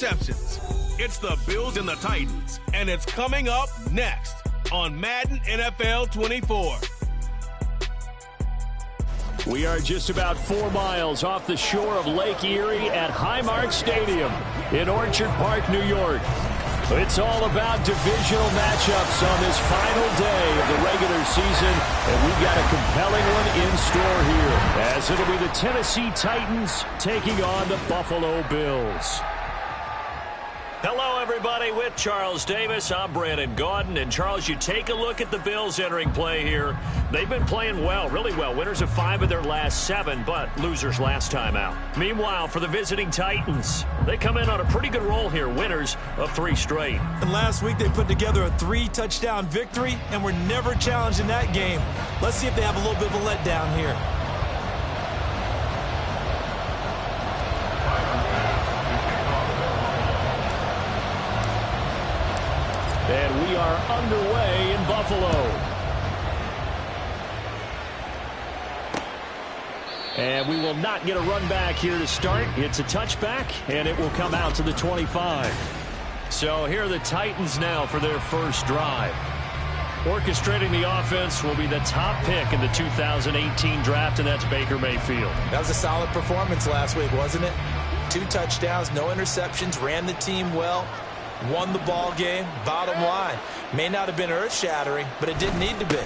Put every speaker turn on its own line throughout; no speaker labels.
Interceptions. It's the Bills and the Titans, and it's coming up next on Madden NFL 24.
We are just about 4 miles off the shore of Lake Erie at Highmark Stadium in Orchard Park, New York. It's all about divisional matchups on this final day of the regular season, and we've got a compelling one in store here, as it'll be the Tennessee Titans taking on the Buffalo Bills. Hello, everybody. With Charles Davis, I'm Brandon Gaudin. And, Charles, you take a look at the Bills entering play here. They've been playing well, really well. Winners of 5 of their last 7, but losers last time out. Meanwhile, for the visiting Titans, they come in on a pretty good roll here, winners of 3 straight.
And last week, they put together a 3-touchdown victory, and were never challenged in that game. Let's see if they have a little bit of a letdown here.
And we are underway in Buffalo. And we will not get a run back here to start. It's a touchback, and it will come out to the 25. So here are the Titans now for their first drive. Orchestrating the offense will be the top pick in the 2018 draft, and that's Baker Mayfield.
That was a solid performance last week, wasn't it? 2 touchdowns, no interceptions, ran the team well. Won the ball game. Bottom line, may not have been earth-shattering, but it didn't need to be.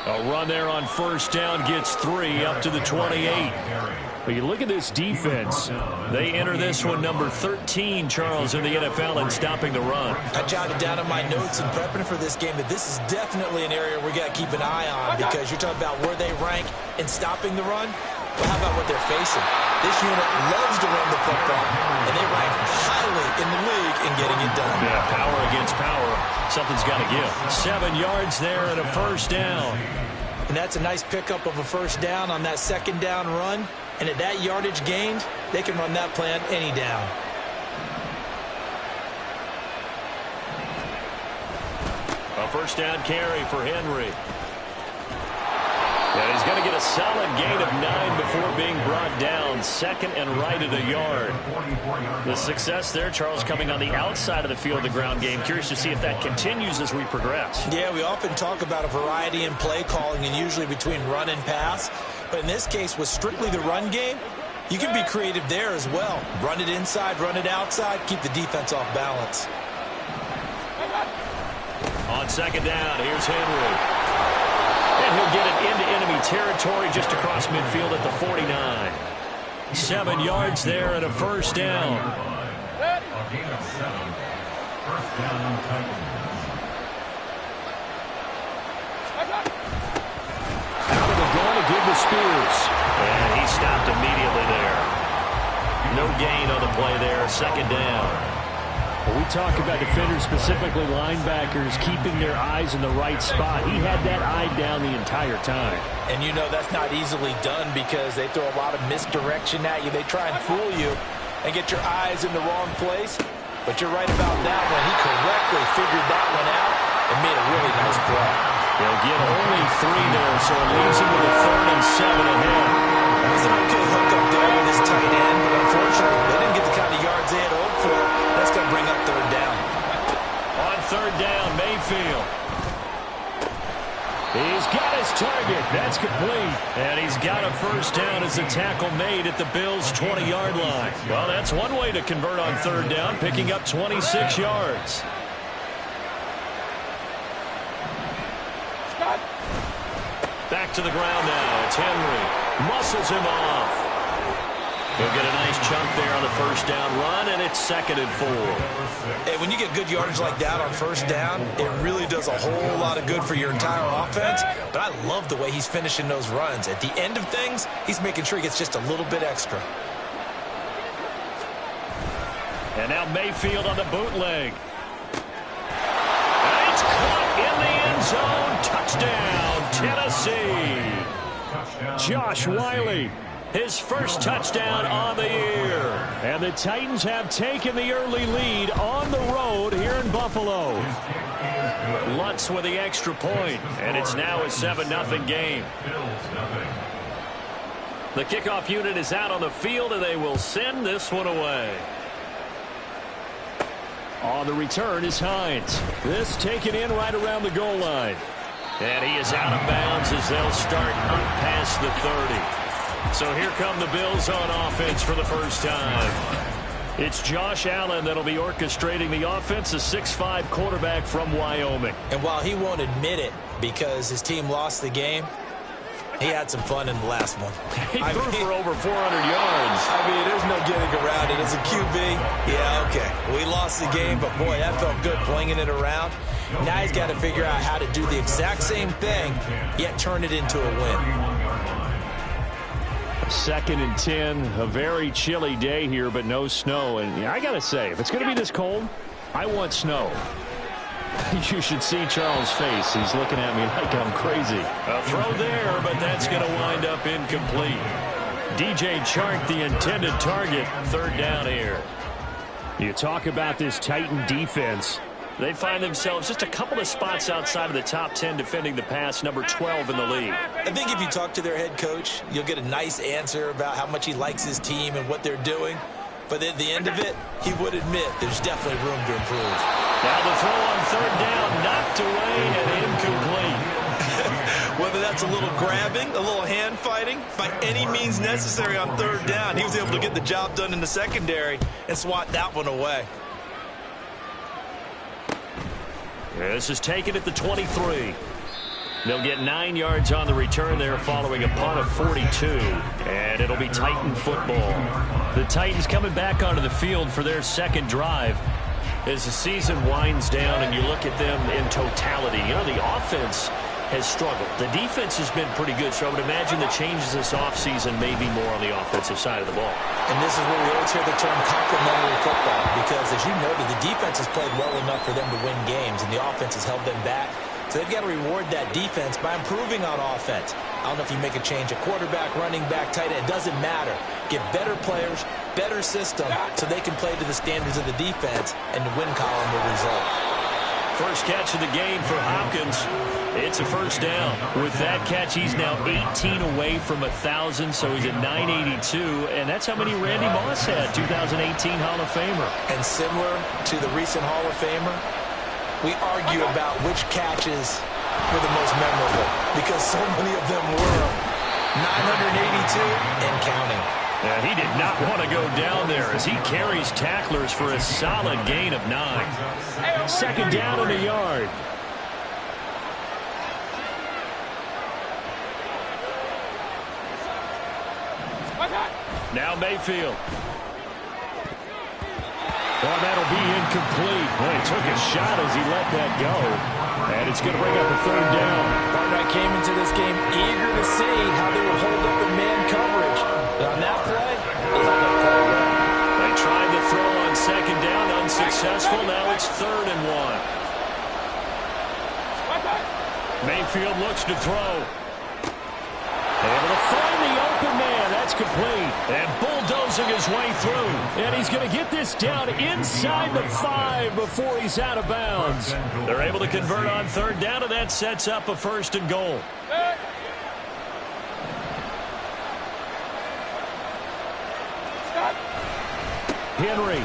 A run there on first down gets 3 up to the 28. But you look at this defense. They enter this one number 13, Charles, in the NFL in stopping the run.
I jotted down in my notes in prepping for this game that this is definitely an area we got to keep an eye on, because you're talking about where they rank in stopping the run. Well, how about what they're facing? This unit loves to run the football, and they rank highly in the league in getting it done.
Yeah, power against power. Something's got to give. 7 yards there and a first down.
And that's a nice pickup of a first down on that second down run. And at that yardage gained, they can run that play on any down.
A first down carry for Henry. And he's going to get a solid gain of 9 before being brought down. Second and right at a yard. The success there, Charles, coming on the outside of the field, the ground game. Curious to see if that continues as we progress.
Yeah, we often talk about a variety in play calling, and usually between run and pass. But in this case, with strictly the run game, you can be creative there as well. Run it inside, run it outside, keep the defense off balance.
On second down, here's Henry. And he'll get it into enemy territory just across midfield at the 49. 7 yards there and a first down. Out of the gun to give to Spears. And he stopped immediately there. No gain on the play there. Second down. We talk about defenders, specifically linebackers, keeping their eyes in the right spot. He had that eye down the entire time.
And you know that's not easily done because they throw a lot of misdirection at you. They try and fool you and get your eyes in the wrong place. But you're right about that one. He correctly figured that one out and made a really nice play.
They'll get only 3 there, so it leaves him with a 3rd and 7 ahead.
That was an okay hookup there with his tight end, but unfortunately they didn't get the kind of yards they had hoped for. That's going to bring up 3rd down.
On 3rd down, Mayfield. He's got his target. That's complete. And he's got a first down as the tackle made at the Bills' 20-yard line. Well, that's one way to convert on 3rd down, picking up 26 yards. Back to the ground now. It's Henry. Muscles him off. He'll get a nice chunk there on the first down run, and it's 2nd and 4.
Hey, when you get good yardage like that on first down, it really does a whole lot of good for your entire offense. But I love the way he's finishing those runs. At the end of things, he's making sure he gets just a little bit extra.
And now Mayfield on the bootleg. And it's caught in the end zone. Touchdown, Tennessee. Josh Wiley. His first touchdown on the year. And the Titans have taken the early lead on the road here in Buffalo. Lutz with the extra point, and it's now a 7-0 game. The kickoff unit is out on the field, and they will send this one away. On the return is Hines. This taken in right around the goal line. And he is out of bounds as they'll start up past the 30. So here come the Bills on offense for the first time. It's Josh Allen that'll be orchestrating the offense, a 6'5" quarterback from Wyoming.
And while he won't admit it because his team lost the game, he had some fun in the last one.
He threw for over 400 yards.
I mean, there's no getting around it. As a QB, yeah, okay. We lost the game, but boy, that felt good flinging it around. Now he's got to figure out how to do the exact same thing, yet turn it into a win.
2nd and 10, a very chilly day here, but no snow. And I got to say, if it's going to be this cold, I want snow. You should see Charles' face. He's looking at me like I'm crazy. A throw there, but that's going to wind up incomplete. DJ Chark, the intended target, 3rd down here. You talk about this Titan defense. They find themselves just a couple of spots outside of the top 10 defending the pass, number 12 in the league.
I think if you talk to their head coach, you'll get a nice answer about how much he likes his team and what they're doing. But at the end of it, he would admit there's definitely room to improve.
Now the throw on 3rd down, knocked away and incomplete.
Whether that's a little grabbing, a little hand fighting, by any means necessary on 3rd down, he was able to get the job done in the secondary and swat that one away.
This is taken at the 23. They'll get 9 yards on the return there following a punt of 42. And it'll be Titan football. The Titans coming back onto the field for their 2nd drive. As the season winds down and you look at them in totality, you know, the offense has struggled. The defense has been pretty good, so I would imagine the changes this offseason may be more on the offensive side of the ball.
And this is where we always hear the term complementary football, because as you noted, the defense has played well enough for them to win games, and the offense has held them back. So they've got to reward that defense by improving on offense. I don't know if you make a change at quarterback, running back, tight end. It doesn't matter. Get better players, better system, so they can play to the standards of the defense, and the win column will result.
First catch of the game for Hopkins. It's a 1st down. With that catch, he's now 18 away from 1,000, so he's at 982, and that's how many Randy Moss had, 2018 Hall of Famer.
And similar to the recent Hall of Famer, we argue about which catches were the most memorable, because so many of them were 982 and counting.
And he did not want to go down there as he carries tacklers for a solid gain of 9. 2nd down and a yard. Now Mayfield. Well, that'll be incomplete. Well, he took a shot as he let that go. And it's going to bring up a 3rd down.
Partner came into this game eager to see how they would hold up in man coverage. But on that play, they held up quite well.
They tried to throw on 2nd down, unsuccessful. Now it's 3rd and 1. Mayfield looks to throw. Able to find the open man. That's complete. And bulldozing his way through. And he's going to get this down inside the 5 before he's out of bounds. They're able to convert on 3rd down, and that sets up a 1st and goal. Henry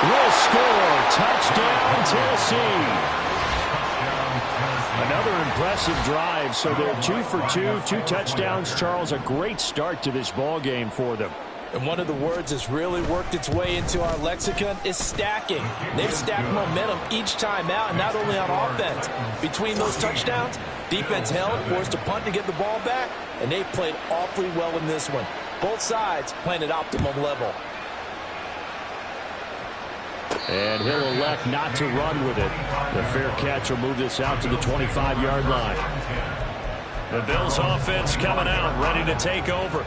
will score. Touchdown, Tennessee. Another impressive drive, so they're 2 for 2, 2 touchdowns. Charles, a great start to this ball game for them.
And one of the words that's really worked its way into our lexicon is stacking. They've stacked momentum each time out, and not only on offense. Between those touchdowns, defense held, forced a punt to get the ball back, and they've played awfully well in this one. Both sides playing at optimum level.
And he'll elect not to run with it. The fair catch will move this out to the 25-yard line. The Bills offense coming out, ready to take over.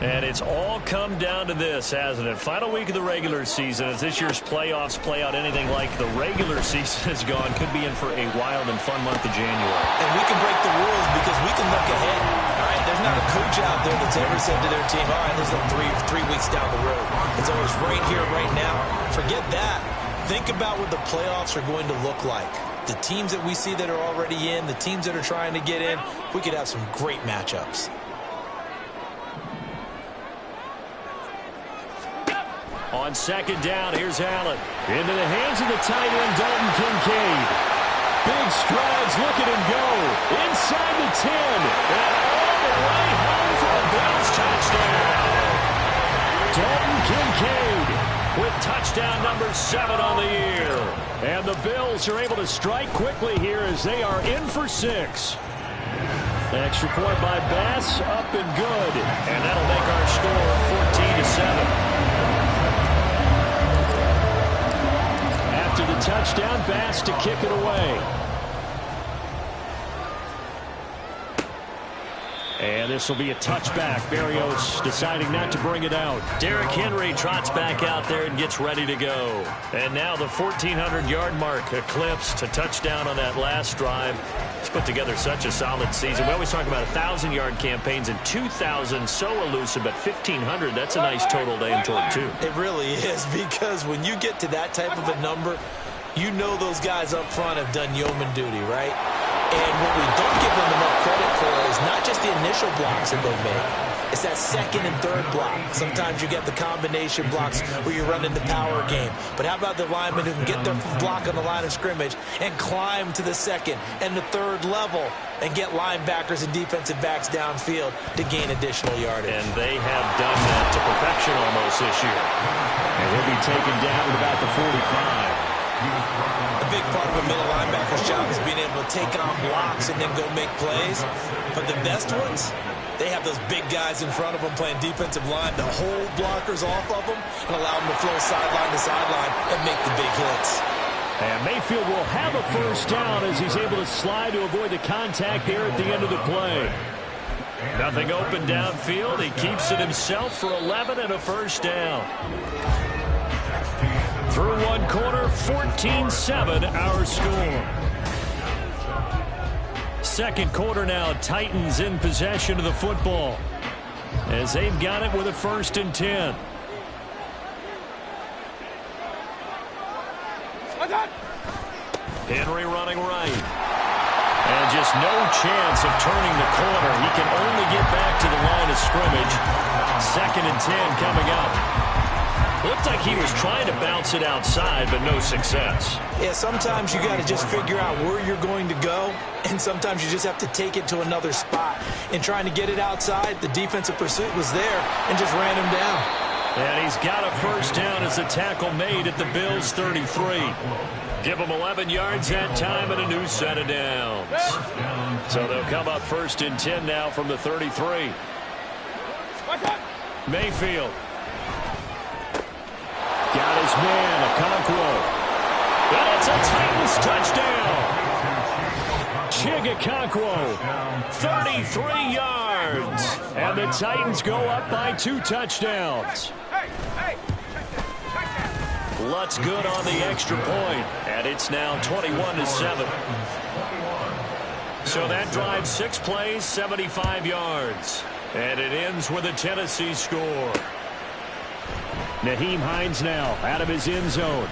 And it's all come down to this, hasn't it? Final week of the regular season. As this year's playoffs play out anything like the regular season has gone, could be in for a wild and fun month of January.
And we can break the rules because we can look ahead. All right, there's not a coach out there that's ever said to their team, all right, let's look three weeks down the road. It's always right here, right now. Forget that. Think about what the playoffs are going to look like. The teams that we see that are already in, the teams that are trying to get in, we could have some great matchups.
On second down, here's Allen. Into the hands of the tight end, Dalton Kincaid. Big strides, look at him go. Inside the 10. And all the way home for a Bills touchdown. Dalton Kincaid with touchdown number 7 on the year. And the Bills are able to strike quickly here as they are in for 6. Extra point by Bass, up and good. And that'll make our score 14-7. After the touchdown, Bass to kick it away. And this will be a touchback. Barrios deciding not to bring it out.
Derrick Henry trots back out there and gets ready to go. And now the 1,400-yard mark eclipsed to touchdown on that last drive. He's put together such a solid season. We always talk about 1,000-yard campaigns, and 2,000 so elusive, but 1,500, that's a nice total to aim toward, too.
It really is, because when you get to that type of a number, you know those guys up front have done yeoman duty, right? And what we don't give them enough credit for is not just the initial blocks that they make. It's that second and third block. Sometimes you get the combination blocks where you're running the power game. But how about the linemen who can get their block on the line of scrimmage and climb to the second and the third level and get linebackers and defensive backs downfield to gain additional yardage?
And they have done that to perfection almost this year.
And he'll be taken down at about the 45.
A big part of a middle linebacker's job is being able to take on blocks and then go make plays. But the best ones, they have those big guys in front of them playing defensive line to hold blockers off of them and allow them to flow sideline to sideline and make the big hits.
And Mayfield will have a first down as he's able to slide to avoid the contact there at the end of the play.
Nothing open downfield. He keeps it himself for 11 and a first down. Through one quarter, 14-7 our score. Second quarter now, Titans in possession of the football as they've got it with a 1st and 10. Henry running right. And just no chance of turning the corner. He can only get back to the line of scrimmage. 2nd and 10 coming up. Looked like he was trying to bounce it outside, but no success.
Yeah, sometimes you got to just figure out where you're going to go, and sometimes you just have to take it to another spot. In trying to get it outside, the defensive pursuit was there and just ran him down.
And he's got a first down as the tackle made at the Bills' 33. Give them 11 yards that time and a new set of downs. So they'll come up 1st and 10 now from the 33. Mayfield.
Got his man, Okonkwo.
And it's a Titans touchdown.
Chig Okonkwo, 33 yards. And the Titans go up by 2 touchdowns.
Lutz good on the extra point. And it's now 21-7. So that drives 6 plays, 75 yards. And it ends with a Tennessee score.
Nyheim Hines now out of his end zone.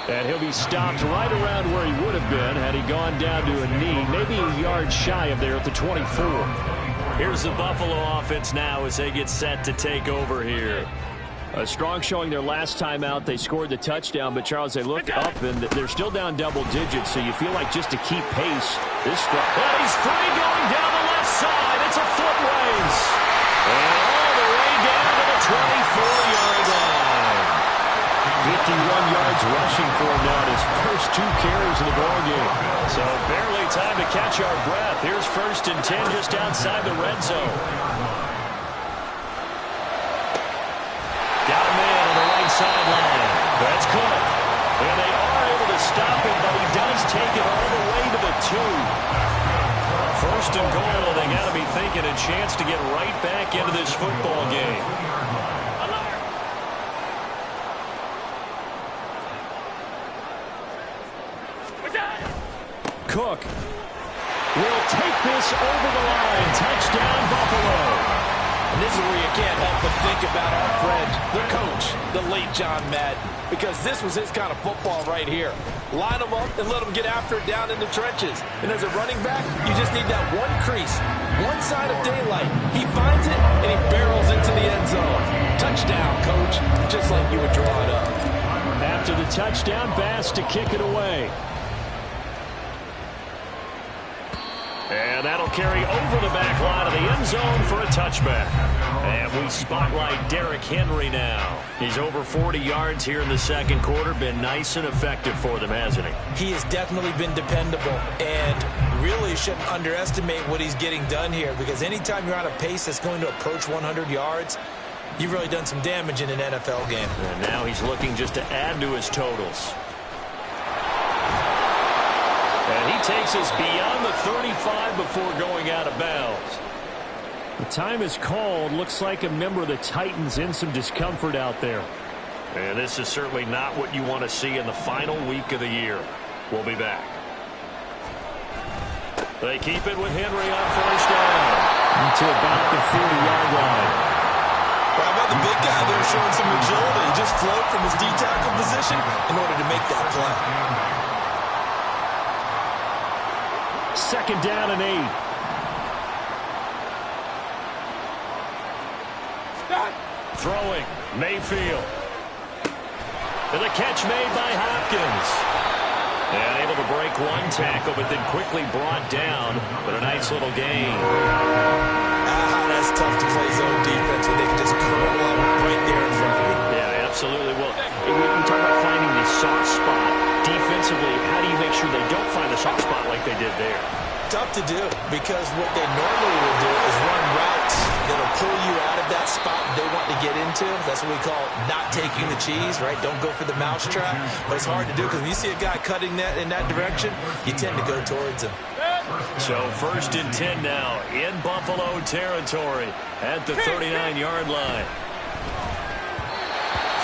And he'll be stopped right around where he would have been had he gone down to a knee, maybe a yard shy of there at the 24.
Here's the Buffalo offense now as they get set to take over here.
A strong showing their last time out. They scored the touchdown, but, Charles, they look up, and they're still down double digits, so you feel like just to keep pace. This strong.
And he's free going down the left side. It's a foot race. And all the way down to the 24-yard line.
51 yards rushing for him now in his first 2 carries of the ball game.
So barely time to catch our breath. Here's 1st and 10 just outside the red zone. Got a man on the right sideline. That's Cook. And they are able to stop him, but he does take it all the way to the 2. 1st and goal. They got to be thinking a chance to get right back into this football game.
Cook will take this over the line. Touchdown, Buffalo.
And this is where you can't help but think about our friend, the coach, the late John Madden, because this was his kind of football right here. Line them up and let them get after it down in the trenches. And as a running back, you just need that one crease, one sign of daylight. He finds it, and he barrels into the end zone. Touchdown, coach, just like you would draw it up.
After the touchdown, Bass to kick it away. And that'll carry over the back line of the end zone for a touchback. And we spotlight Derrick Henry now. He's over 40 yards here in the second quarter. Been nice and effective for them, hasn't he?
He has definitely been dependable, and really shouldn't underestimate what he's getting done here, because anytime you're on a pace that's going to approach 100 yards, you've really done some damage in an NFL game.
And now he's looking just to add to his totals. And he takes us beyond the 35 before going out of bounds.
The time is called. Looks like a member of the Titans in some discomfort out there.
And this is certainly not what you want to see in the final week of the year. We'll be back. They keep it with Henry on first down.
To about the 40-yard line.
How about the big guy there showing some agility? He just flowed from his D-tackle position in order to make that play.
Second down and 8.
Throwing, Mayfield. And the catch made by Hopkins. And able to break one tackle, but then quickly brought down. But a nice little gain.
That's tough to play zone defense when they can just curl up right there in front of you.
Yeah, absolutely. Well, we talk about finding the soft spot. Defensively, how do you make sure they don't find the soft spot like they did there?
Tough to do, because what they normally will do is run routes that'll pull you out of that spot they want to get into. That's what we call not taking the cheese, right? Don't go for the mousetrap. But it's hard to do, because when you see a guy cutting that in that direction, you tend to go towards him.
So first and 10 now in Buffalo territory at the 39-yard line.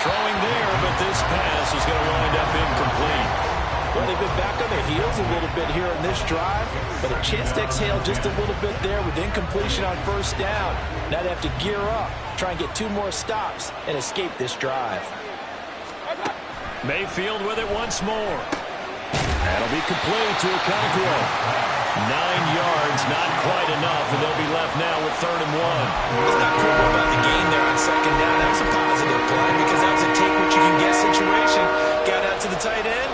Throwing there, but this pass is going to wind up incomplete.
Well, they've been back on their heels a little bit here in this drive, but a chance to exhale just a little bit there with incompletion on first down. Now they have to gear up, try and get 2 more stops, and escape this drive.
Mayfield with it once more.
That'll be complete to Okonkwo.
9 yards, not quite enough, and they'll be left now with 3rd and 1.
It's not critical about the gain there on second down. That was a positive play, because that was a take-what-you-can-get situation. Got out to the tight end.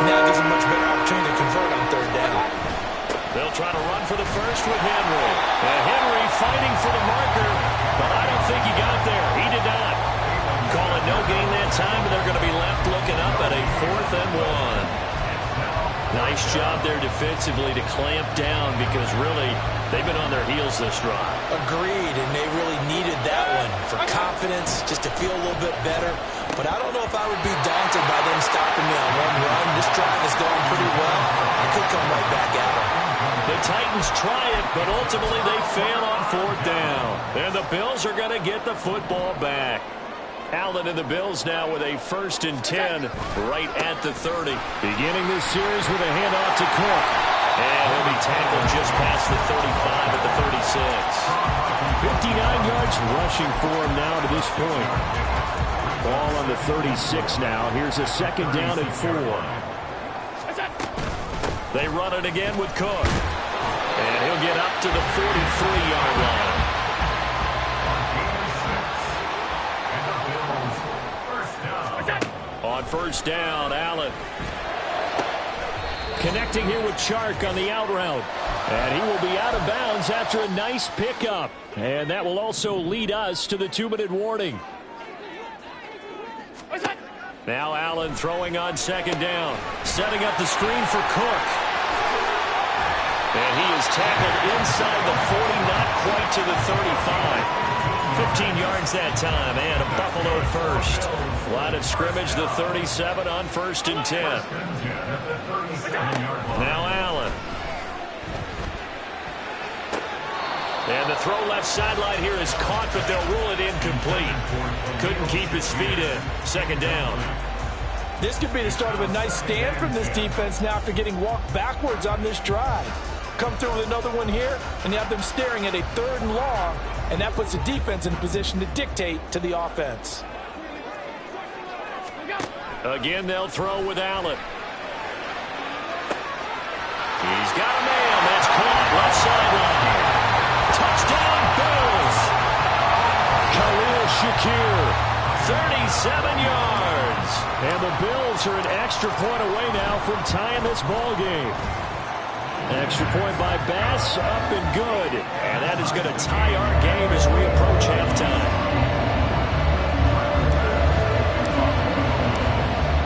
Now gives them much better opportunity to convert on 3rd down.
They'll try to run for the first with Henry. And Henry fighting for the marker, but I don't think he got there. He did not. Call it no gain that time, and they're going to be left looking up at a 4th and 1. Nice job there defensively to clamp down, because really they've been on their heels this drive.
Agreed, and they really needed that one for confidence, just to feel a little bit better. But I don't know if I would be daunted by them stopping me on one run. This drive is going pretty well. I could come right back at them.
The Titans try it, but ultimately they fail on 4th down. And the Bills are going to get the football back. Allen and the Bills now with a 1st and 10 right at the 30.
Beginning this series with a handoff to Cook.
And he'll be tackled just past the 35 at the 36.
59 yards rushing for him now to this point. Ball on the 36 now. Here's a 2nd down and 4.
They run it again with Cook. And he'll get up to the 43-yard line. On first down, Allen.
Connecting here with Chark on the out route. And he will be out of bounds after a nice pickup. And that will also lead us to the 2-minute warning.
Now Allen throwing on 2nd down. Setting up the screen for Cook. And he is tackled inside the 40, not quite to the 35. 15 yards that time, and a Buffalo first. Line of scrimmage, the 37 on 1st and 10. Now Allen. And the throw left sideline here is caught, but they'll rule it incomplete. Couldn't keep his feet in. 2nd down.
This could be the start of a nice stand from this defense now after getting walked backwards on this drive. Come through with another one here, and you have them staring at a 3rd and long, and that puts the defense in a position to dictate to the offense.
Again, they'll throw with Allen. He's got a man. That's caught left sideline. Touchdown, Bills. Khalil Shakir, 37 yards. And the Bills are an extra point away now from tying this ball game. Extra point by Bass, up and good. And that is going to tie our game as we approach halftime.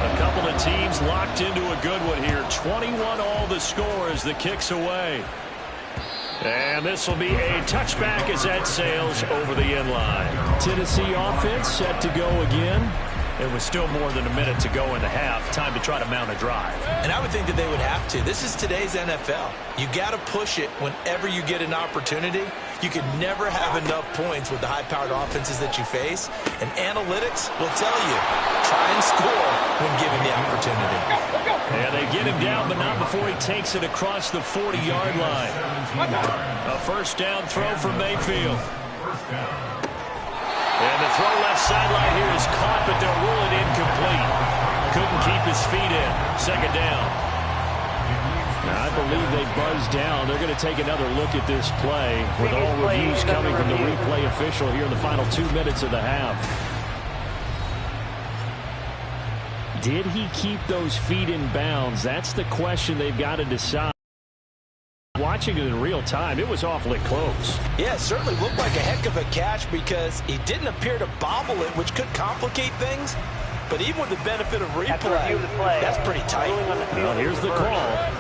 A couple of teams locked into a good one here. 21 all the score as the kick's away. And this will be a touchback as that sails over the end line. Tennessee offense set to go again.
It was still more than a minute to go in the half. Time to try to mount a drive.
And I would think that they would have to. This is today's NFL. You got to push it whenever you get an opportunity. You can never have enough points with the high-powered offenses that you face. And analytics will tell you, try and score when given the opportunity.
And they get him down, but not before he takes it across the 40-yard line. A first down throw from Mayfield. And the throw left sideline here is caught, but they'll rule it incomplete. Couldn't keep his feet in. Second down. Now, I believe they buzzed down. They're going to take another look at this play with all reviews coming from the replay official here in the final 2 minutes of the half. Did he keep those feet in bounds? That's the question they've got to decide. Watching it in real time, it was awfully close.
Yeah, it certainly looked like a heck of a catch because he didn't appear to bobble it, which could complicate things. But even with the benefit of replay, that's pretty tight.
Well, here's the call.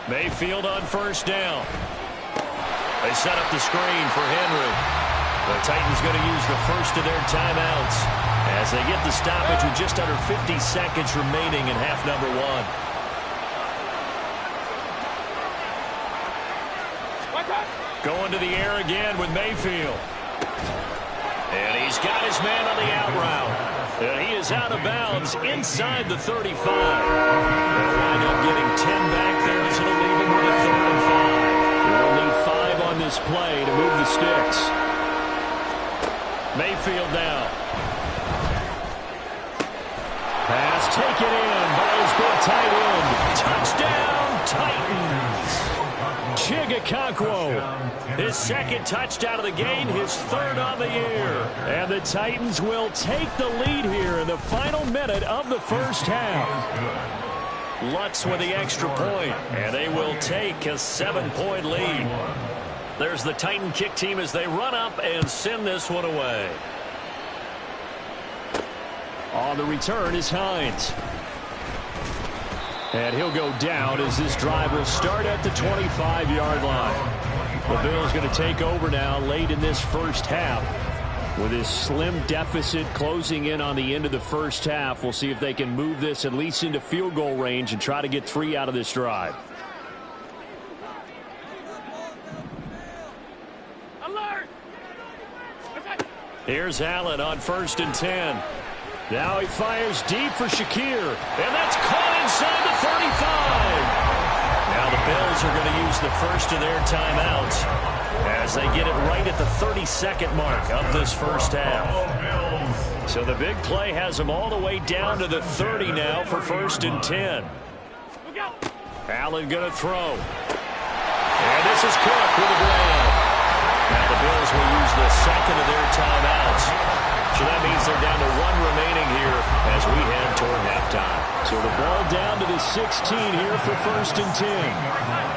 Mayfield on first down. They set up the screen for Henry. The Titans going to use the first of their timeouts as they get the stoppage with just under 50 seconds remaining in half number one. Going to the air again with Mayfield. And he's got his man on the out route. And he is out of bounds inside the 35. They'll wind up getting 10 back there, so it'll leave him with a 3rd and 5. They'll need 5 on this play to move the sticks. Mayfield now. Pass taken in by his big tight end. Touchdown, Titans. Chigakakwo. His second touchdown of the game, his 3rd on the year. And the Titans will take the lead here in the final minute of the first half. Lutz with the extra point, and they will take a 7-point lead. There's the Titan kick team as they run up and send this one away. On the return is Hines. And he'll go down as this drive will start at the 25-yard line. The Bills going to take over now late in this first half. With his slim deficit closing in on the end of the first half, we'll see if they can move this at least into field goal range and try to get 3 out of this drive. Here's Allen on 1st and 10. Now he fires deep for Shakir. And that's caught inside the 35. Now the Bills are going to use the first of their timeouts as they get it right at the 32nd mark of this first half. So the big play has them all the way down to the 30 now for 1st and 10. Allen going to throw. And this is Cook with a grab. Now the Bills will use the second of their timeouts. So that means they're down to 1 remaining here as we head toward halftime. So the ball down to the 16 here for 1st and 10.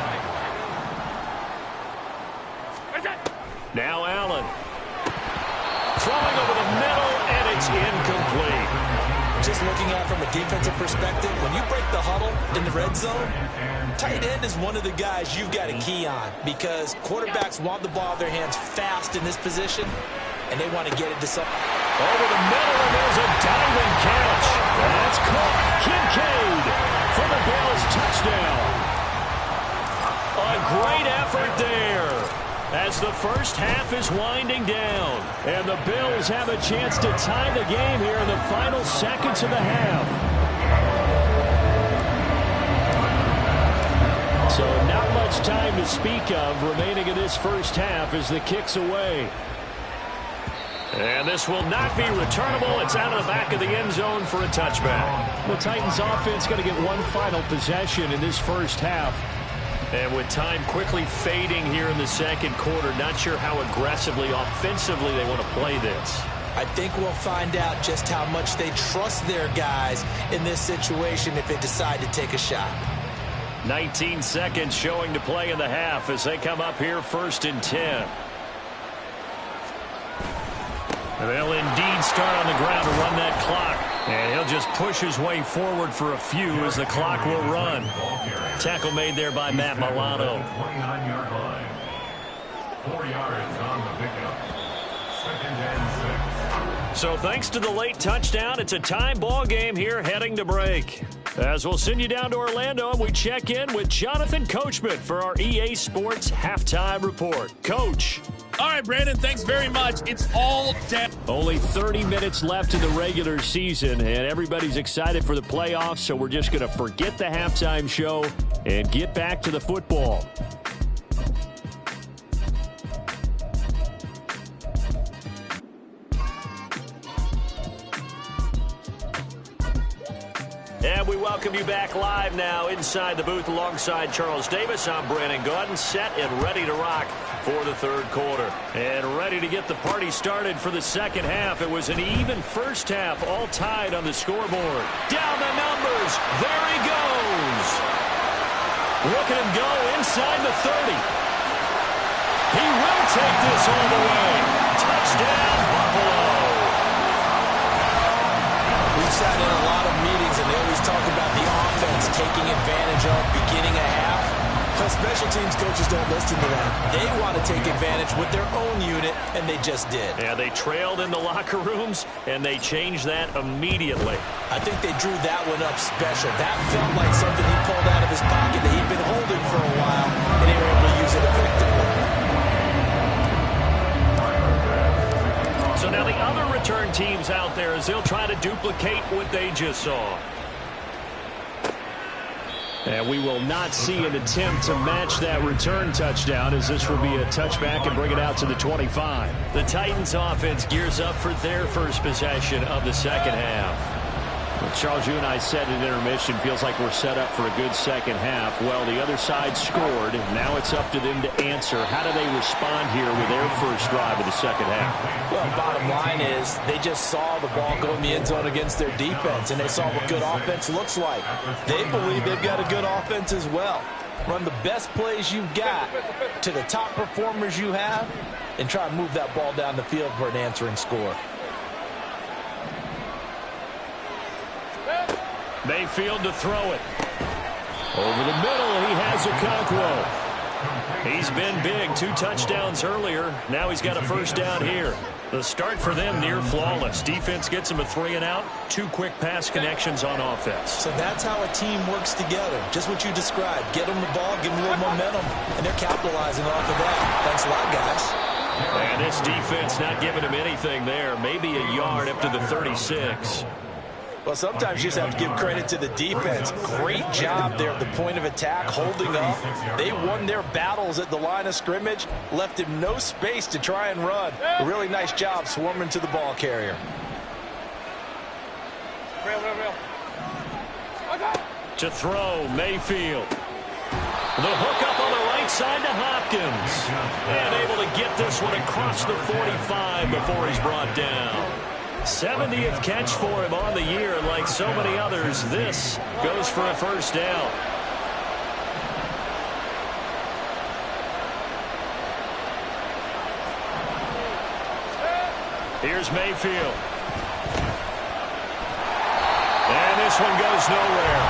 Now Allen. Throwing over the middle, and it's incomplete.
Just looking at it from a defensive perspective, when you break the huddle in the red zone, tight end is one of the guys you've got to key on because quarterbacks want the ball in their hands fast in this position, and they want to get it to some.
Over the middle, and there's a diving catch. That's caught. Kincaid for the Bills touchdown. A great effort there as the first half is winding down. And the Bills have a chance to tie the game here in the final seconds of the half. So not much much time to speak of remaining in this first half as the kick's away.
And this will not be returnable. It's out of the back of the end zone for a touchback.
The Titans offense going to get one final possession in this first half.
And with time quickly fading here in the second quarter, not sure how aggressively, offensively they want to play this.
I think we'll find out just how much they trust their guys in this situation if they decide to take a shot.
19 seconds showing to play in the half as they come up here 1st and 10. They'll indeed start on the ground to run that clock. And he'll just push his way forward for a few as the clock will run. Tackle made there by Matt Milano.
29-yard line. 4 yards on the pickup. 2nd and 6.
So thanks to the late touchdown, it's a time ball game here heading to break. As we'll send you down to Orlando, and we check in with Jonathan Coachman for our EA Sports Halftime Report. Coach.
All right, Brandon, thanks very much. It's all down.
Only 30 minutes left in the regular season, and everybody's excited for the playoffs, so we're just going to forget the halftime show and get back to the football.
And we welcome you back live now inside the booth alongside Charles Davis. I'm Brandon Gaudin, set and ready to rock for the third quarter. And ready to get the party started for the second half. It was an even first half, all tied on the scoreboard. Down the numbers. There he goes. Look at him go inside the 30. He will take this all the way. Touchdown, Buffalo.
We've sat in a lot of meetings, and they always talk about the offense taking advantage of beginning a half. But special teams coaches don't listen to that. They want to take advantage with their own unit, and they just did.
Yeah, they trailed in the locker rooms, and they changed that immediately.
I think they drew that one up special. That felt like something he pulled out of his pocket that he'd been holding for a while, and they were able to use it effectively.
So now the other return teams out there as they'll try to duplicate what they just saw.
And we will not see an attempt to match that return touchdown, as this will be a touchback and bring it out to the 25.
The Titans offense gears up for their first possession of the second half.
Well, Charles, you and I said in intermission, feels like we're set up for a good second half. Well, the other side scored. Now it's up to them to answer. How do they respond here with their first drive of the second half?
Well, bottom line is they just saw the ball go in the end zone against their defense, and they saw what good offense looks like. They believe they've got a good offense as well. Run the best plays you've got to the top performers you have, and try and move that ball down the field for an answering score.
Mayfield to throw it.
Over the middle, he has Okonkwo.
He's been big. 2 touchdowns earlier. Now he's got a first down here. The start for them near flawless. Defense gets him a 3 and out. 2 quick pass connections on offense.
So that's how a team works together. Just what you described. Get them the ball, give them a little momentum, and they're capitalizing off of that. Thanks a lot, guys.
And this defense not giving him anything there. Maybe a yard up to the 36.
Well, sometimes you just have to give credit to the defense. Great job there at the point of attack, holding up. They won their battles at the line of scrimmage, left him no space to try and run. A really nice job swarming to the ball carrier.
To throw, Mayfield. The hook up on the right side to Hopkins. And able to get this one across the 45 before he's brought down. 70th catch for him on the year, and like so many others, this goes for a first down. Here's Mayfield. And this one goes nowhere.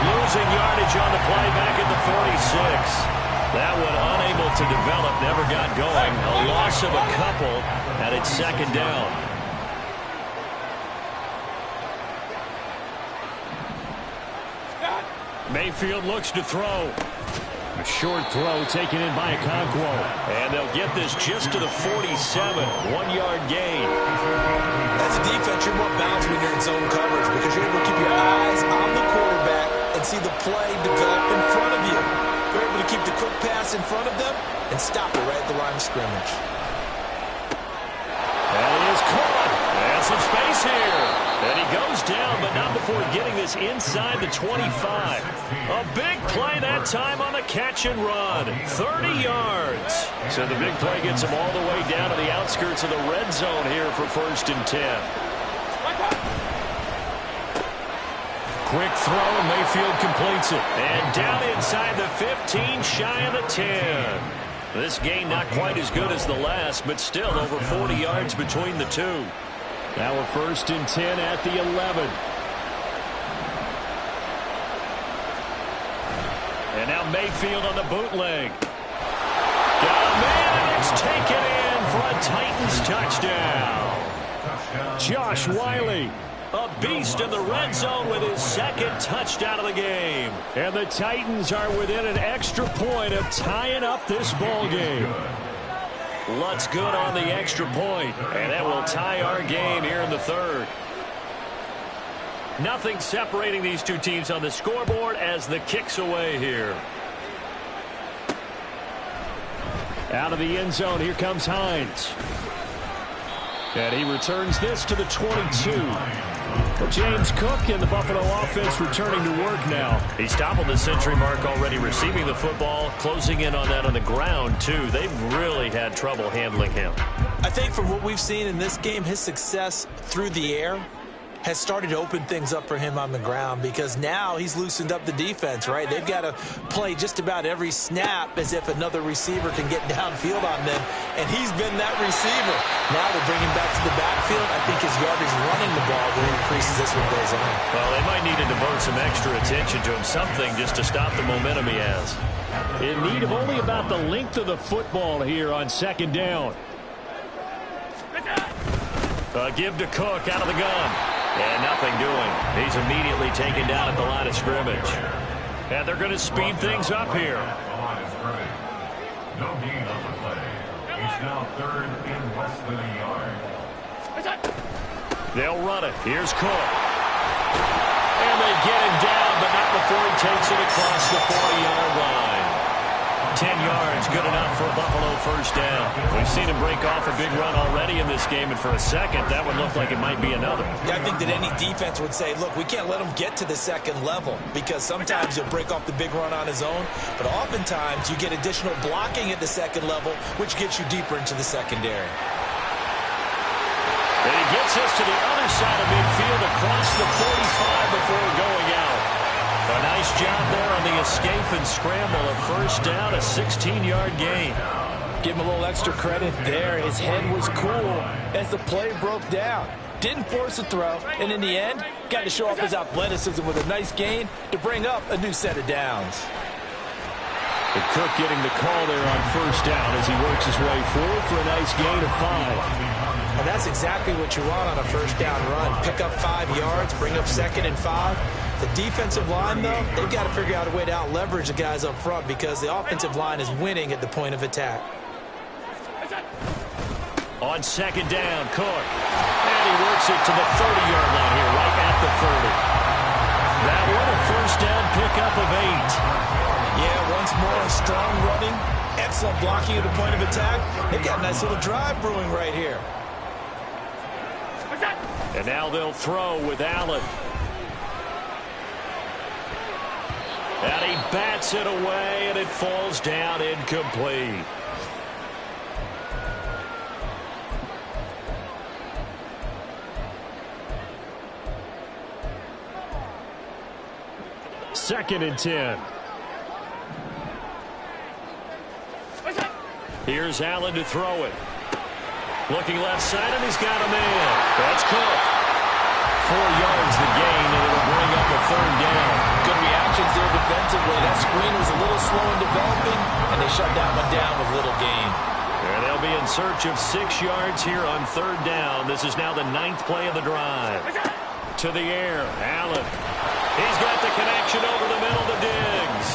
Losing yardage on the play back at the 46. That one unable to develop, never got going. A loss of a couple, and it's second down. Mayfield looks to throw.
A short throw taken in by Okonkwo.
And they'll get this just to the 47. 1-yard gain.
As a defense, you're more balanced when you're in zone coverage because you're able to keep your eyes on the quarterback and see the play develop in front of you. They're able to keep the quick pass in front of them and stop it right at the line of scrimmage.
And he is caught. And some space here. And he goes down, but not before getting this inside the 25. A big play that time on the catch and run. 30 yards. So the big play gets him all the way down to the outskirts of the red zone here for 1st and 10. Quick throw, and Mayfield completes it. And down inside the 15, shy of the 10. This gain not quite as good as the last, but still over 40 yards between the two. Now a 1st and 10 at the 11. And now Mayfield on the bootleg. Got a man, and it's taken in for a Titans touchdown. Josh Wiley, a beast in the red zone with his 2nd touchdown of the game. And the Titans are within an extra point of tying up this ball game. Lutz good on the extra point, and that will tie our game here in the 3rd. Nothing separating these two teams on the scoreboard as the kick's away here. Out of the end zone, here comes Hines. And he returns this to the 22. Well, James Cook and the Buffalo offense returning to work now. He's toppled the century mark already receiving the football, closing in on that on the ground, too. They've really had trouble handling him.
I think from what we've seen in this game, his success through the air has started to open things up for him on the ground because now he's loosened up the defense, right? They've got to play just about every snap as if another receiver can get downfield on them, and he's been that receiver. Now they bring him back to the backfield. I think his yardage running the ball will increase as this one goes on.
Well, they might need to devote some extra attention to him, something just to stop the momentum he has.
In need of only about the length of the football here on 2nd down.
Give to Cook out of the gun. And nothing doing. He's immediately taken down at the line of scrimmage. And they're going to speed things up here.
No gain on the play. It's now 3rd and less than a yard.
They'll run it. Here's Cook. And they get him down, but not before he takes it across the 40-yard line. 10 yards, good enough for a Buffalo 1st down. We've seen him break off a big run already in this game, and for a second, that would look like it might be another.
Yeah, I think that any defense would say, look, we can't let him get to the 2nd level because sometimes he'll break off the big run on his own, but oftentimes you get additional blocking at the 2nd level, which gets you deeper into the secondary.
And he gets us to the other side of midfield across the 45 before going out. A nice job there on the escape and scramble. A 1st down, a 16-yard gain.
Give him a little extra credit there. His head was cool as the play broke down. Didn't force a throw, and in the end, got to show off his athleticism with a nice gain to bring up a new set of downs.
And Cook getting the call there on 1st down as he works his way forward for a nice gain of 5.
And that's exactly what you want on a 1st down run. Pick up 5 yards, bring up 2nd and 5. The defensive line, though, they've got to figure out a way to out-leverage the guys up front because the offensive line is winning at the point of attack.
On 2nd down, Cook. And he works it to the 30-yard line here, right at the 30. That one a 1st down pickup of 8.
Yeah, once more, strong running, excellent blocking at the point of attack. They've got a nice little drive brewing right here.
And now they'll throw with Allen. And he bats it away, and it falls down incomplete. Second and 10. Here's Allen to throw it. Looking left side, and he's got a man. That's Cook. 4 yards the gain, and it'll bring up a 3rd down.
Good reactions there defensively. That screen was a little slow in developing, and they shut that one down with little gain.
And they'll be in search of 6 yards here on 3rd down. This is now the 9th play of the drive. To the air, Allen. He's got the connection over the middle to Diggs.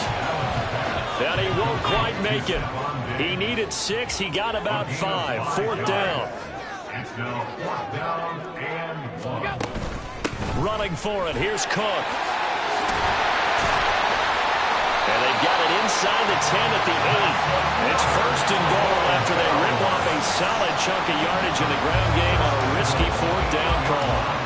And he won't quite make it. He needed 6. He got about 5. 4th down.
It's now 4th down and 1.
Running for it. Here's Cook. And they've got it inside the 10 at the 8. It's first and goal after they rip off a solid chunk of yardage in the ground game on a risky fourth down call.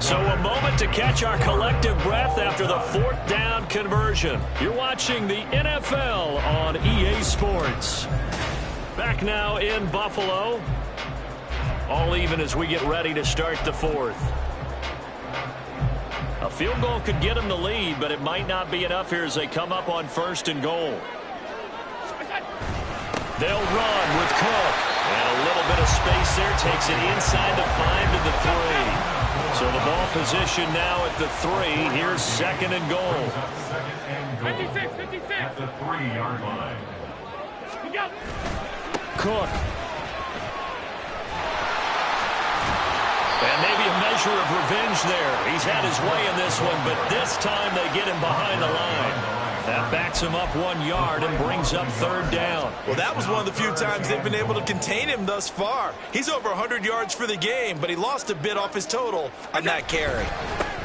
So a moment to catch our collective breath after the fourth down conversion. You're watching the NFL on EA Sports. Back now in Buffalo. All even as we get ready to start the fourth. A field goal could get them the lead, but it might not be enough here as they come up on first and goal. They'll run with Cook. And a little bit of space there. Takes it inside the 5 to the 3. So the ball position now at the 3. Here's second and goal.
56. At the 3-yard line.
Cook. And maybe a measure of revenge there. He's had his way in this one, but this time they get him behind the line. That backs him up 1 yard and brings up third down.
Well, that was one of the few times they've been able to contain him thus far. He's over 100 yards for the game, but he lost a bit off his total on that carry.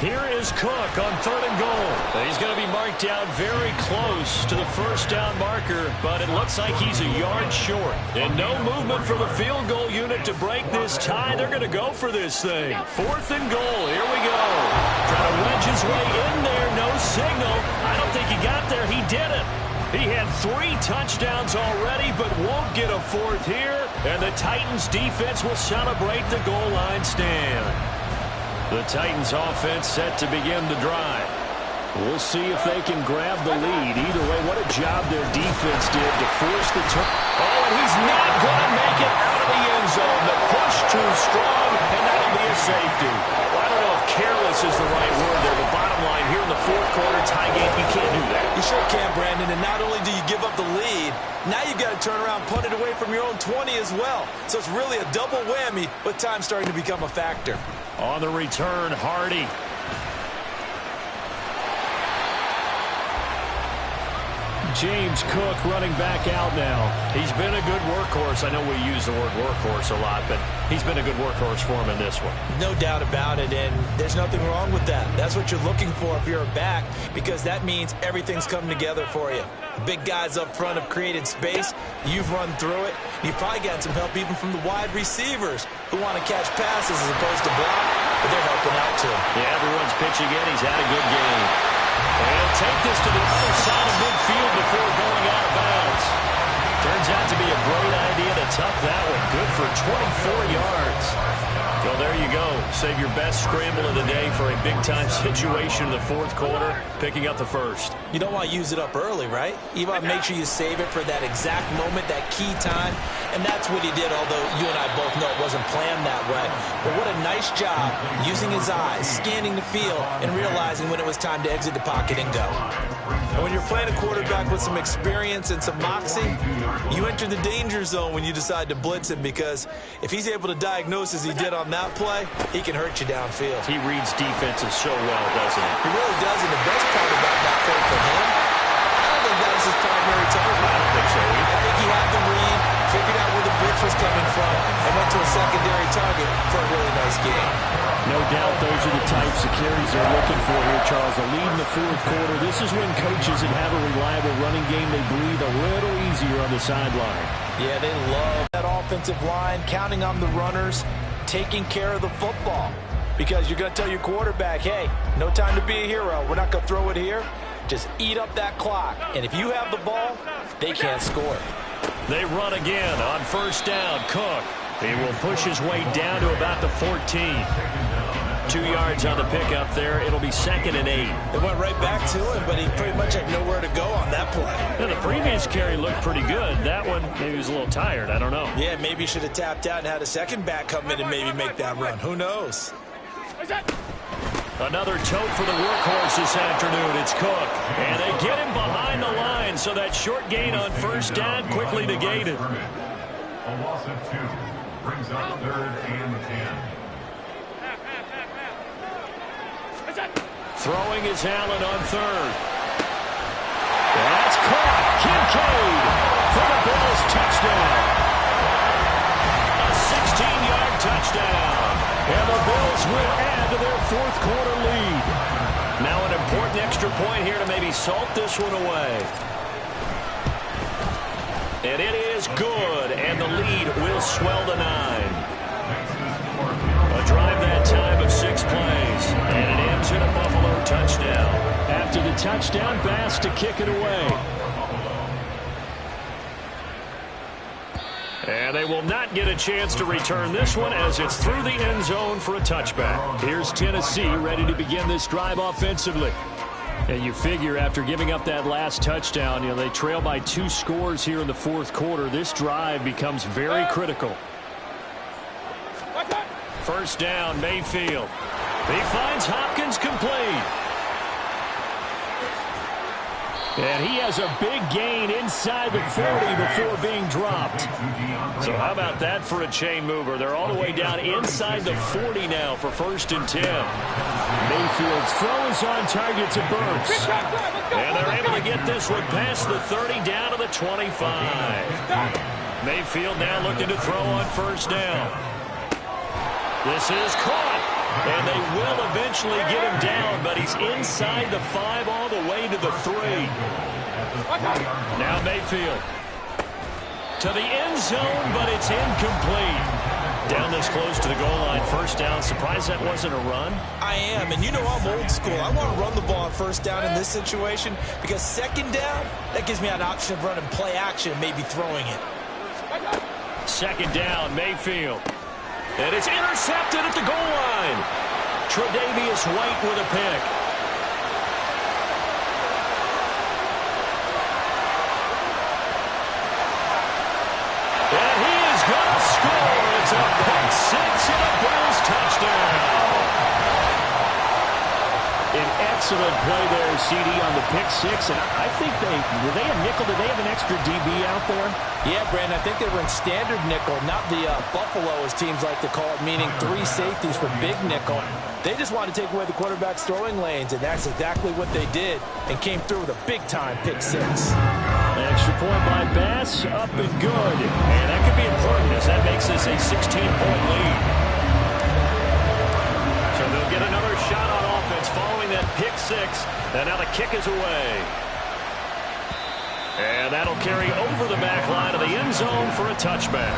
Here is Cook on third and goal. He's going to be marked down very close to the first down marker, but it looks like he's a yard short. And no movement for the field goal unit to break this tie. They're going to go for this thing. Fourth and goal. Here we go. Trying to wedge his way in there. No signal. I don't think he got there. He didn't. He had 3 touchdowns already, but won't get a fourth here. And the Titans defense will celebrate the goal line stand. The Titans offense set to begin the drive. We'll see if they can grab the lead. Either way, what a job their defense did to force the turn. Oh, and he's not going to make it out of the end zone. The push too strong, and that'll be a safety. Well, I don't know if careless is the right word there. The bottom line here in the fourth quarter tie game, you can't do that.
You sure can, Brandon. And not only do you give up the lead, now you've got to turn around, punt it away from your own 20 as well. So it's really a double whammy with time starting to become a factor.
On the return, Hardy. James Cook running back out now. He's been a good workhorse. I know we use the word workhorse a lot, but he's been a good workhorse for him in this one.
No doubt about it, and there's nothing wrong with that. That's what you're looking for if you're a back, because that means everything's coming together for you. The big guys up front have created space. You've run through it. You've probably gotten some help even from the wide receivers who want to catch passes as opposed to block, but they're helping out too.
Yeah, everyone's pitching in. He's had a good game. And he'll take this to the other side of midfield before going out of bounds. Turns out to be a great idea to tuck that one. Good for 24 yards. Well, there you go. Save your best scramble of the day for a big-time situation in the fourth quarter, picking up the first.
You don't want to use it up early, right? You want to make sure you save it for that exact moment, that key time, and that's what he did, although you and I both know it wasn't planned that way. But what a nice job using his eyes, scanning the field, and realizing when it was time to exit the pocket and go. And when you're playing a quarterback with some experience and some moxie, you enter the danger zone when you decide to blitz him, because if he's able to diagnose as he did on that play, he can hurt you downfield.
He reads defenses so well, doesn't he?
He really does, and the best part about that play for him, I don't think that was his primary target.
I don't think so either.
I think he had the read, figured out where the blitz was coming from, and went to a secondary target for a really nice game.
No doubt those are the types of carries they're looking for here, Charles. A lead in the fourth quarter. This is when coaches that have a reliable running game, they breathe a little easier on the sideline.
Yeah, they love that offensive line, counting on the runners, taking care of the football. Because you're going to tell your quarterback, hey, no time to be a hero. We're not going to throw it here. Just eat up that clock. And if you have the ball, they can't score.
They run again on first down. Cook. He will push his way down to about the 14. 2 yards on the pickup there. It'll be 2nd and 8.
It went right back to him, but he pretty much had nowhere to go on that play.
Yeah, the previous carry looked pretty good. That one, maybe he was a little tired. I don't know.
Yeah, maybe he should have tapped out and had a second back come in and maybe make that run. Who knows?
Another tote for the workhorse this afternoon. It's Cook. And they get him behind the line, so that short gain on first down quickly negated.
A loss of 2 brings up 3rd and 10.
Throwing is Allen on third. And
caught. Kincaid for the Bills touchdown.
A 16-yard touchdown.
And the Bills will add to their fourth quarter lead.
Now an important extra point here to maybe salt this one away. And it is good, and the lead will swell to 9. A drive that time of 6 plays, and it ends in a Buffalo touchdown.
After the touchdown, Bass to kick it away.
And they will not get a chance to return this one as it's through the end zone for a touchback.
Here's Tennessee ready to begin this drive offensively. And you figure after giving up that last touchdown, they trail by 2 scores here in the fourth quarter. This drive becomes very critical.
First down, Mayfield. He finds Hopkins complete.
And he has a big gain inside the 40 before being dropped.
So how about that for a chain mover? They're all the way down inside the 40 now for 1st and 10.
Mayfield's throw is on target to Burks.
And they're able to get this one past the 30 down to the 25. Mayfield now looking to throw on 1st down. This is caught. And they will eventually get him down, but he's inside the 5 all the way to the 3. Now Mayfield to the end zone, but it's incomplete. Down this close to the goal line, 1st down. Surprised that wasn't a run?
I am, and I'm old school. I want to run the ball on 1st down in this situation because 2nd down, that gives me an option of running play action, maybe throwing it.
2nd down, Mayfield. And it's intercepted at the goal line. Tre'Davious White with a pick. And he is going to score. It's a pick 6 and a Bills touchdown.
An excellent play there, CD, on the pick 6. And I think were they a nickel? Did they have an extra DB out there?
Yeah, Brandon, I think they were in standard nickel, not the Buffalo, as teams like to call it, meaning 3 safeties for big nickel. They just wanted to take away the quarterback's throwing lanes, and that's exactly what they did, and came through with a big-time pick 6.
An extra point by Bass, up and good.
And that could be important as that makes this a 16-point lead. So they'll get another shot on offense following that pick 6, and now the kick is away. And that'll carry over the back line of the end zone for a touchback.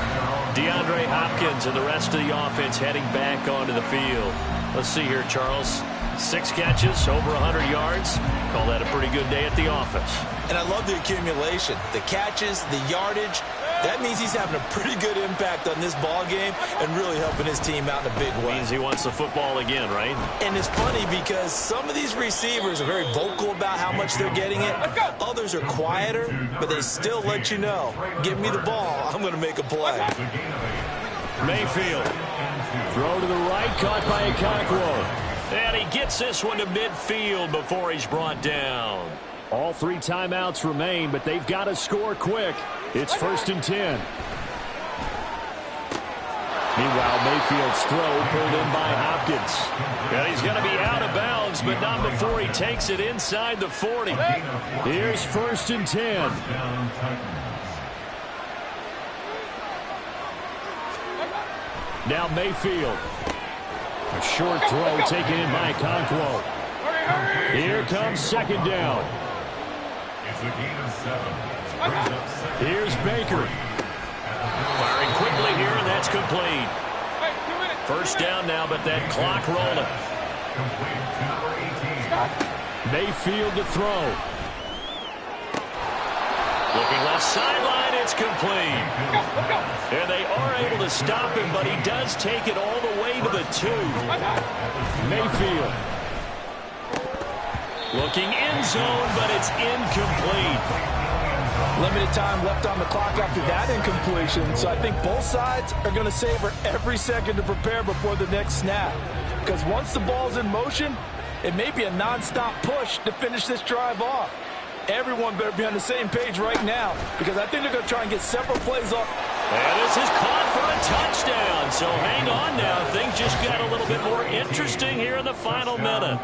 DeAndre Hopkins and the rest of the offense heading back onto the field. Let's see here, Charles. 6 catches, over 100 yards. Call that a pretty good day at the office.
And I love the accumulation, the catches, the yardage. That means he's having a pretty good impact on this ball game and really helping his team out in a big way.
Means he wants the football again, right?
And it's funny because some of these receivers are very vocal about how much they're getting it. Others are quieter, but they still let you know, give me the ball, I'm going to make a play.
Mayfield.
Throw to the right, caught by Okonkwo.
And he gets this one to midfield before he's brought down.
All 3 timeouts remain, but they've got to score quick. It's 1st and 10. Meanwhile, Mayfield's throw pulled in by Hopkins.
And he's going to be out of bounds, but not before he takes it inside the 40.
Here's 1st and 10. Now Mayfield. A short throw taken in by Okonkwo. Here comes 2nd down.
It's a gain of 7.
Here's Baker.
Firing quickly here, and that's complete. 1st down now, but that clock rolling.
Complete to number 18.
Mayfield to throw.
Looking left sideline, it's complete. And they are able to stop him, but he does take it all the way to the 2.
Mayfield.
Looking end zone, but it's incomplete.
Limited time left on the clock after that incompletion, so I think both sides are going to savor every second to prepare before the next snap. Because once the ball's in motion, it may be a nonstop push to finish this drive off. Everyone better be on the same page right now, because I think they're going to try and get several plays off
And this is caught for a touchdown. So hang on now. Things just got a little bit more interesting here in the final minute.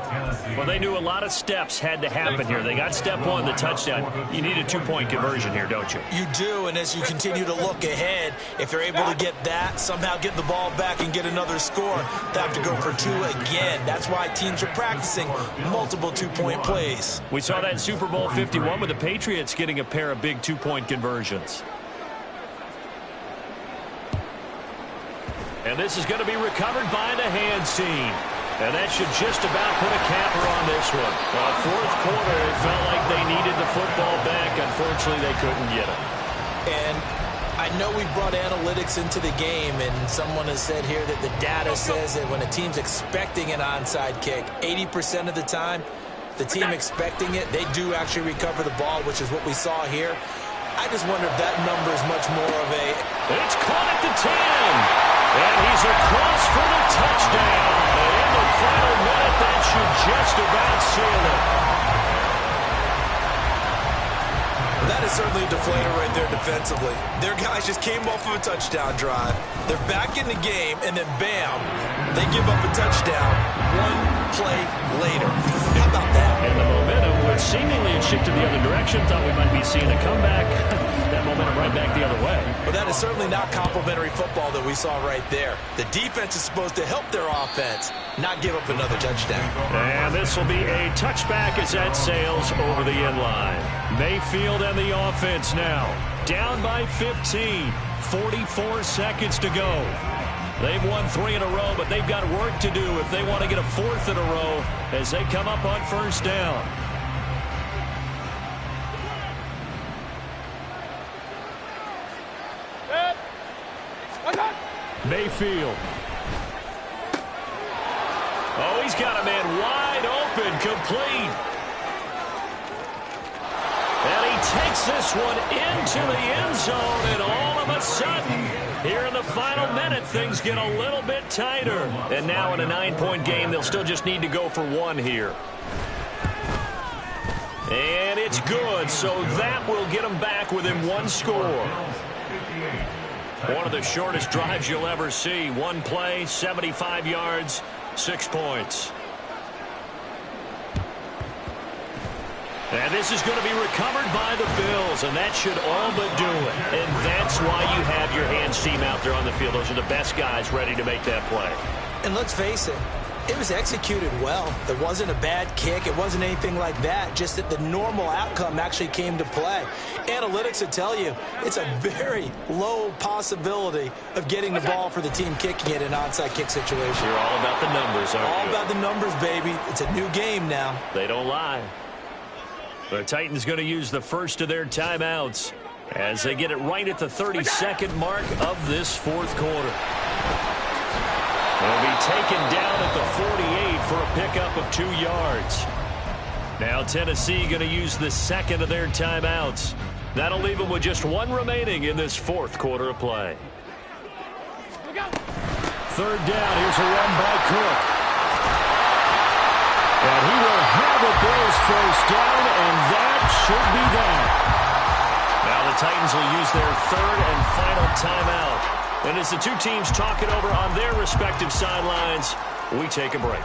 Well, they knew a lot of steps had to happen here. They got step one, the touchdown. You need a two-point conversion here, don't you?
You do, and as you continue to look ahead, if they're able to get that, somehow get the ball back and get another score, they have to go for two again. That's why teams are practicing multiple two-point plays.
We saw that Super Bowl 51 with the Patriots getting a pair of big two-point conversions. And this is going to be recovered by the hands team. And that should just about put a capper on this one. Fourth quarter, it felt like they needed the football back. Unfortunately, they couldn't get it.
And I know we brought analytics into the game, and someone has said here that the data says that when a team's expecting an onside kick, 80% of the time, the team expecting it, they do actually recover the ball, which is what we saw here. I just wonder if that number is much more of a...
It's caught at the 10. And he's across for the touchdown. And in the final minute, that should just about seal it.
That is certainly a deflator right there defensively. Their guys just came off of a touchdown drive. They're back in the game, and then bam, they give up a touchdown one play later. How about that?
And the momentum, which seemingly had shifted the other direction, thought we might be seeing a comeback. That momentum right back the other way.
Well, that is certainly not complimentary football that we saw right there. The defense is supposed to help their offense, not give up another touchdown.
And this will be a touchback as that sails over the end line. Mayfield and the offense now. Down by 15. 44 seconds to go. They've won 3 in a row, but they've got work to do if they want to get a 4th in a row as they come up on first down. Mayfield. Oh, he's got a man wide open, complete. And he takes this one into the end zone, and all of a sudden, here in the final minute, things get a little bit tighter. And now in a 9-point game, they'll still just need to go for 1 here. And it's good, so that will get them back within 1 score. One of the shortest drives you'll ever see. 1 play, 75 yards, 6 points. And this is going to be recovered by the Bills, and that should all but do it. And that's why you have your hands team out there on the field. Those are the best guys ready to make that play.
And let's face it, it was executed well. It wasn't a bad kick. It wasn't anything like that. Just that the normal outcome actually came to play. Analytics will tell you it's a very low possibility of getting the ball for the team kicking it in an onside kick situation.
You're all about the numbers, aren't you?
All about the numbers, baby. It's a new game now.
They don't lie. The Titans going to use the first of their timeouts as they get it right at the 32nd mark of this fourth quarter. They'll be taken down at the 48 for a pickup of 2 yards. Now Tennessee going to use the second of their timeouts. That'll leave them with just 1 remaining in this fourth quarter of play. Third down. Here's a run by Cook. And he will have a Bills first down, and that should be that. Now the Titans will use their third and final timeout. And as the two teams talk it over on their respective sidelines, we take a break.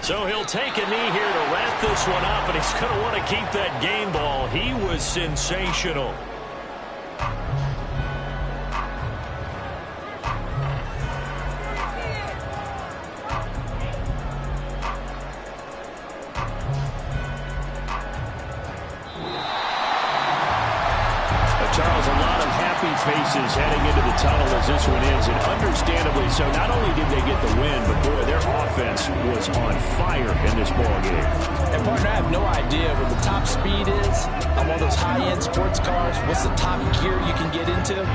So he'll take a knee here to wrap this one up, and he's going to want to keep that game ball. He was sensational. Charles, a lot of happy faces heading into the tunnel as this one ends, and understandably so. Not only did they get the win, but boy, their offense was on fire in this ball game.
And partner, I have no idea what the top speed is on one of those high-end sports cars. What's the top gear you can get into?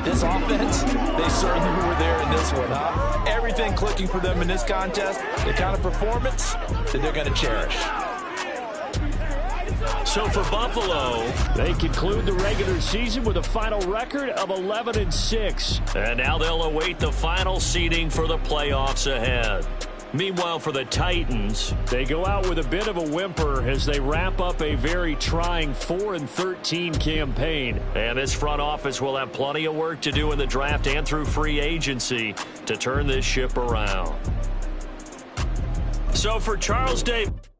This offense, they certainly were there in this one, huh? Everything clicking for them in this contest, the kind of performance that they're going to cherish.
So for Buffalo, they conclude the regular season with a final record of 11-6. And now they'll await the final seeding for the playoffs ahead. Meanwhile, for the Titans,
they go out with a bit of a whimper as they wrap up a very trying 4-13 campaign.
And this front office will have plenty of work to do in the draft and through free agency to turn this ship around. So for Charles Davis.